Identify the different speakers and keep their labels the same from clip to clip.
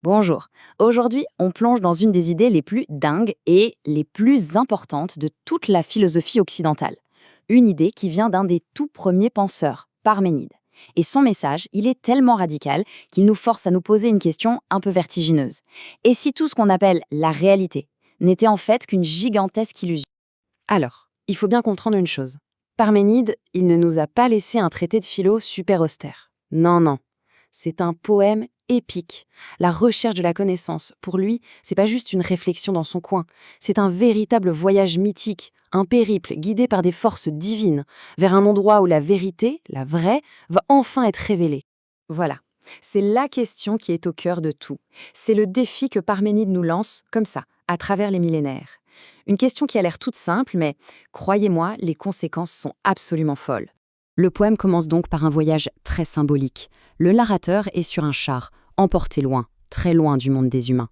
Speaker 1: Bonjour. Aujourd'hui, on plonge dans une des idées les plus dingues et les plus importantes de toute la philosophie occidentale. Une idée qui vient d'un des tout premiers penseurs, Parménide. Et son message, il est tellement radical qu'il nous force à nous poser une question un peu vertigineuse. Et si tout ce qu'on appelle la réalité n'était en fait qu'une gigantesque illusion?
Speaker 2: Alors, il faut bien comprendre une chose. Parménide, il ne nous a pas laissé un traité de philo super austère. Non, non. C'est un poème épique. La recherche de la connaissance, pour lui, c'est pas juste une réflexion dans son coin. C'est un véritable voyage mythique, un périple guidé par des forces divines, vers un endroit où la vérité, la vraie, va enfin être révélée. Voilà. C'est la question qui est au cœur de tout. C'est le défi que Parménide nous lance, comme ça, à travers les millénaires. Une question qui a l'air toute simple, mais croyez-moi, les conséquences sont absolument folles. Le poème commence donc par un voyage très symbolique. Le narrateur est sur un char, emporté loin, très loin du monde des humains.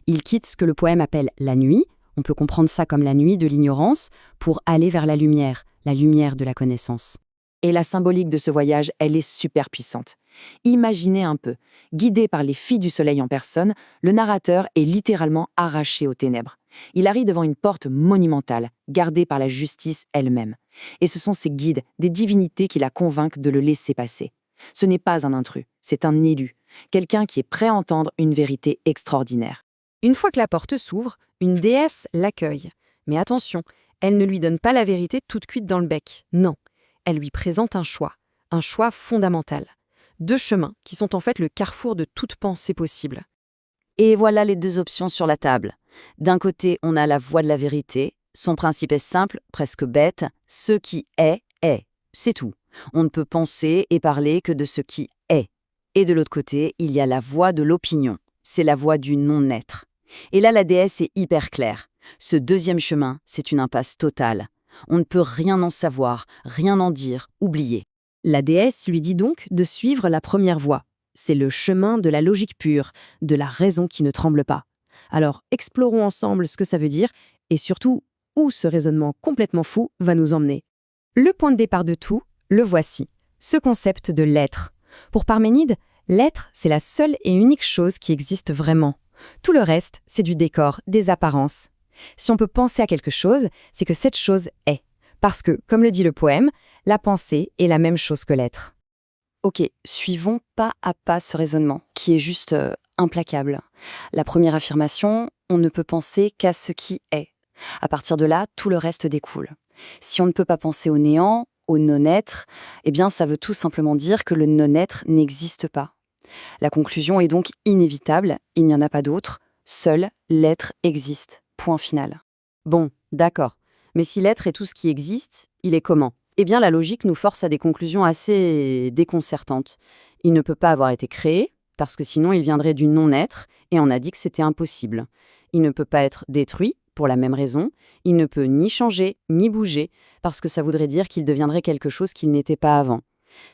Speaker 2: Il quitte ce que le poème appelle la nuit, on peut comprendre ça comme la nuit de l'ignorance, pour aller vers la lumière de la connaissance. Et la symbolique de ce voyage, elle est super puissante. Imaginez un peu, guidé par les filles du soleil en personne, le narrateur est littéralement arraché aux ténèbres. Il arrive devant une porte monumentale, gardée par la justice elle-même. Et ce sont ses guides, des divinités qui la convainquent de le laisser passer. Ce n'est pas un intrus, c'est un élu, quelqu'un qui est prêt à entendre une vérité extraordinaire. Une fois que la porte s'ouvre, une déesse l'accueille. Mais attention, elle ne lui donne pas la vérité toute cuite dans le bec. Non, elle lui présente un choix fondamental. Deux chemins qui sont en fait le carrefour de toute pensée possible.
Speaker 1: Et voilà les deux options sur la table. D'un côté, on a la voie de la vérité. Son principe est simple, presque bête. Ce qui est, est. C'est tout. On ne peut penser et parler que de ce qui est. Et de l'autre côté, il y a la voie de l'opinion. C'est la voie du non-être. Et là, la déesse est hyper claire. Ce deuxième chemin, c'est une impasse totale. On ne peut rien en savoir, rien en dire, oublier.
Speaker 2: La déesse lui dit donc de suivre la première voie. C'est le chemin de la logique pure, de la raison qui ne tremble pas. Alors, explorons ensemble ce que ça veut dire et surtout où ce raisonnement complètement fou va nous emmener. Le point de départ de tout, le voici, ce concept de l'être. Pour Parménide, l'être, c'est la seule et unique chose qui existe vraiment. Tout le reste, c'est du décor, des apparences. Si on peut penser à quelque chose, c'est que cette chose est. Parce que, comme le dit le poème, la pensée est la même chose que l'être.
Speaker 1: Ok, suivons pas à pas ce raisonnement, qui est juste implacable. La première affirmation, on ne peut penser qu'à ce qui est. À partir de là, tout le reste découle. Si on ne peut pas penser au néant, au non-être, eh bien ça veut tout simplement dire que le non-être n'existe pas. La conclusion est donc inévitable, il n'y en a pas d'autre, seul l'être existe. Point final.
Speaker 2: Bon, d'accord. Mais si l'être est tout ce qui existe, il est comment? Eh bien, la logique nous force à des conclusions assez déconcertantes. Il ne peut pas avoir été créé, parce que sinon il viendrait du non-être, et on a dit que c'était impossible. Il ne peut pas être détruit, pour la même raison. Il ne peut ni changer, ni bouger, parce que ça voudrait dire qu'il deviendrait quelque chose qu'il n'était pas avant.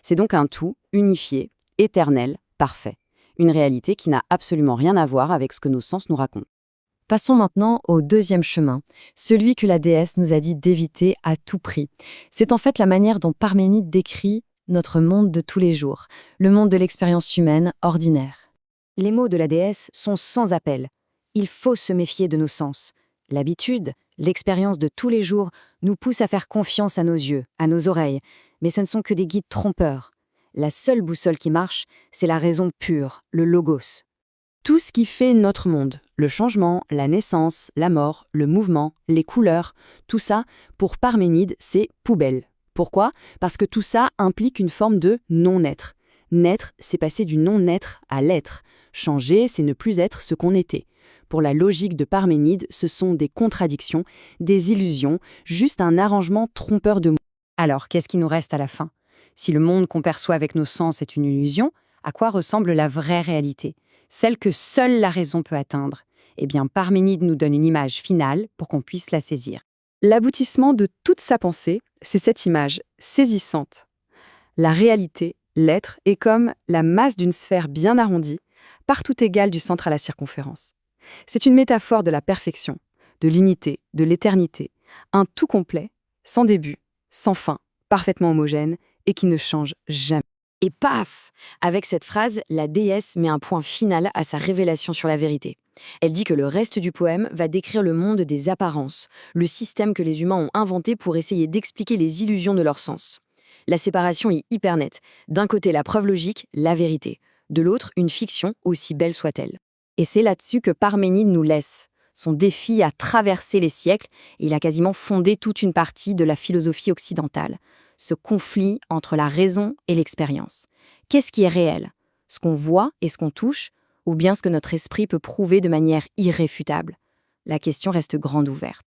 Speaker 2: C'est donc un tout, unifié, éternel, parfait. Une réalité qui n'a absolument rien à voir avec ce que nos sens nous racontent. Passons maintenant au deuxième chemin, celui que la déesse nous a dit d'éviter à tout prix. C'est en fait la manière dont Parménide décrit notre monde de tous les jours, le monde de l'expérience humaine ordinaire.
Speaker 1: Les mots de la déesse sont sans appel. Il faut se méfier de nos sens. L'habitude, l'expérience de tous les jours nous pousse à faire confiance à nos yeux, à nos oreilles, mais ce ne sont que des guides trompeurs. La seule boussole qui marche, c'est la raison pure, le logos.
Speaker 2: Tout ce qui fait notre monde, le changement, la naissance, la mort, le mouvement, les couleurs, tout ça, pour Parménide, c'est poubelle. Pourquoi? Parce que tout ça implique une forme de non-être. Naître, c'est passer du non-être à l'être. Changer, c'est ne plus être ce qu'on était. Pour la logique de Parménide, ce sont des contradictions, des illusions, juste un arrangement trompeur de mots. Alors, qu'est-ce qui nous reste à la fin? Si le monde qu'on perçoit avec nos sens est une illusion, à quoi ressemble la vraie réalité? Celle que seule la raison peut atteindre. Eh bien, Parménide nous donne une image finale pour qu'on puisse la saisir. L'aboutissement de toute sa pensée, c'est cette image saisissante. La réalité, l'être, est comme la masse d'une sphère bien arrondie, partout égale du centre à la circonférence. C'est une métaphore de la perfection, de l'unité, de l'éternité, un tout complet, sans début, sans fin, parfaitement homogène et qui ne change jamais. Et paf! Avec cette phrase, la déesse met un point final à sa révélation sur la vérité. Elle dit que le reste du poème va décrire le monde des apparences, le système que les humains ont inventé pour essayer d'expliquer les illusions de leur sens. La séparation est hyper nette. D'un côté, la preuve logique, la vérité. De l'autre, une fiction, aussi belle soit-elle. Et c'est là-dessus que Parménide nous laisse. Son défi a traversé les siècles et il a quasiment fondé toute une partie de la philosophie occidentale. Ce conflit entre la raison et l'expérience. Qu'est-ce qui est réel? Ce qu'on voit et ce qu'on touche, ou bien ce que notre esprit peut prouver de manière irréfutable? La question reste grande ouverte.